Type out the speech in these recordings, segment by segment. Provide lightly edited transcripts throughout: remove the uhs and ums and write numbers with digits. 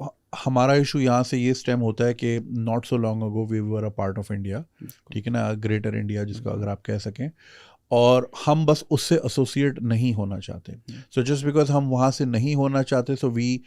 ह हमारा इशू यहाँ से ये स्टेम होता है कि not so long ago we were a part of India, ठीक है ना, ग्रेटर इंडिया जिसको अगर आप कह सकें, और हम बस उससे एसोसिएट नहीं होना चाहते। सो जस्ट बिकॉज हम वहाँ से नहीं होना चाहते, सो वी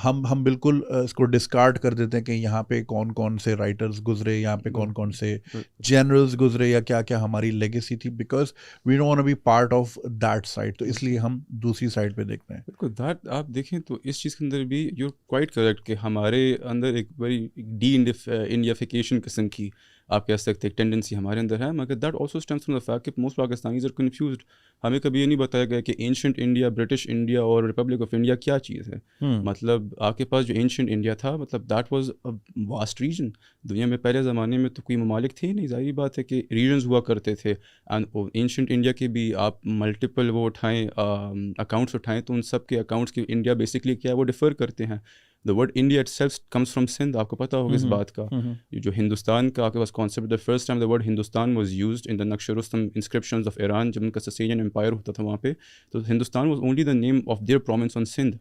हम बिल्कुल इसको डिस्कार्ड कर देते हैं कि यहाँ पे कौन कौन से राइटर्स गुजरे, यहाँ पे कौन कौन से जनरल्स गुजरे, या क्या क्या हमारी लेगेसी थी, because we don't want to be part of that side, तो इसलिए हम दूसरी साइड पे देखते हैं। बिल्कुल दैट आप देखें तो इस चीज़ के अंदर भी यू क्वाइट करेक्ट कि हमारे अंदर एक बड़ी डी इंडियाफिकेशन किस्म की आप कह सकते हैं टेंडेंसी हमारे अंदर है, मगर that also stems from the fact कि मोस्ट पाकिस्तानीज आर कंफ्यूज्ड। हमें कभी ये नहीं बताया गया कि एंशिएंट इंडिया, ब्रिटिश इंडिया और रिपब्लिक ऑफ इंडिया क्या चीज़ है। मतलब आपके पास जो एंशिएंट इंडिया था, मतलब that was a vast region. दुनिया में पहले ज़माने में तो कोई ममालिक थे ही नहीं, ज़ाहिर बात है कि रीजन्स हुआ करते थे। एंड एंशिएंट इंडिया के भी आप मल्टीपल वो उठाएं अकाउंट्स उठाएं तो उन सब के अकाउंट्स की इंडिया बेसिकली क्या है, वो डिफ़र करते हैं। The word India itself comes from Sindh, आपको पता होगा इस बात का। ये जो हिंदुस्तान का आपके पास concept, the first time the word Hindustan was used in the Naqsh e Rustam inscriptions of Iran, जब उनका ससेनियन एम्पायर होता था वहाँ पे, तो Hindustan was only the name of their province on Sindh.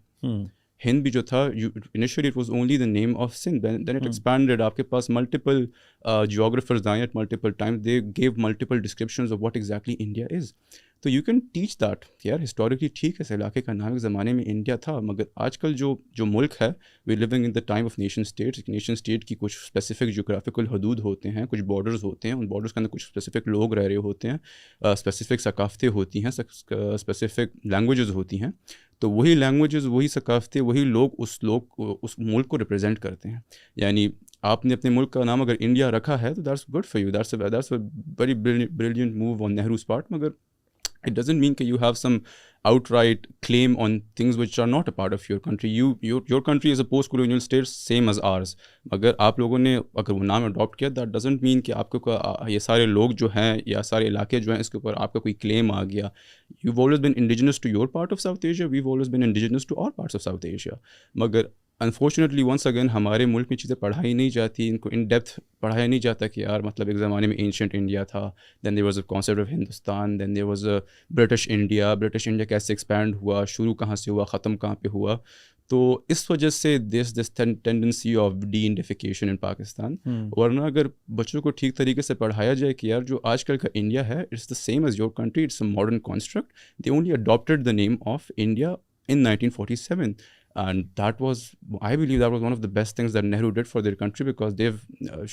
Hind भी जो था, initially it was only the name of Sindh, then it expanded. आपके पास मल्टीपल जियोग्राफर्स आए at multiple time, they gave multiple descriptions of what exactly India is. तो you can teach that यार, historically ठीक है इस इलाके का नाम एक ज़माने में इंडिया था, मगर आजकल जो जो मुल्क है, we living in the time of nation states. Nation state की कुछ स्पेसिफिक जोग्राफिकल हदूद होते हैं, कुछ बॉर्डर्स होते हैं, उन बॉर्डर्स के अंदर कुछ स्पेसिफिक लोग रह रहे होते हैं, स्पेसिफिक सकाफ़तें होती हैं, स्पेसिफिक लैंग्वेजेस होती हैं। तो वही लैंग्वेजेस, वही सकाफ़तें, वही लोग उस मुल्क को रिप्रेजेंट करते हैं। यानी आपने अपने मुल्क का नाम अगर इंडिया रखा है तो that's good for you, that's a very brilliant move on Nehru's part, मगर it doesn't mean that you have some outright claim on things which are not a part of your country. Your country is a post-colonial state, same as ours. अगर आप लोगों ने अगर वो नाम adopt किया, that doesn't mean कि आपको ये सारे लोग जो हैं या सारे इलाके जो हैं इसके ऊपर आपका कोई claim आ गया। You've always been indigenous to your part of South Asia, we've always been indigenous to all parts of South Asia. मगर अनफॉर्चुनेटली वंस अगेन हमारे मुल्क में चीज़ें पढ़ाई नहीं जाती, इनको इन डेप्थ पढ़ाया नहीं जाता कि यार मतलब एक ज़माने में एंशिएंट इंडिया था, then there was a concept of Hindustan, then there was a British India कैसे एक्सपैंड हुआ, शुरू कहाँ से हुआ, ख़त्म कहाँ पे हुआ। तो इस वजह से दिस टेंडेंसी ऑफ डी इंडिफिकेशन इन पाकिस्तान। वरना अगर बच्चों को ठीक तरीके से पढ़ाया जाए कि यार जो आजकल का इंडिया है, it's the same as your country, it's a modern construct, they only adopted the name of India in 1947, and that was, I believe that was one of the best things that Nehru did for their country, because they've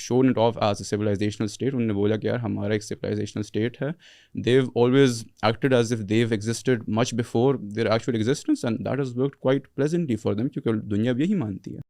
shown it off as a civilizational state. उन्होंने बोला कि यार हमारा एक civilizational state है। They've always acted as if they've existed much before their actual existence, and that has worked quite pleasantly for them, क्योंकि दुनिया भी यही मानती है।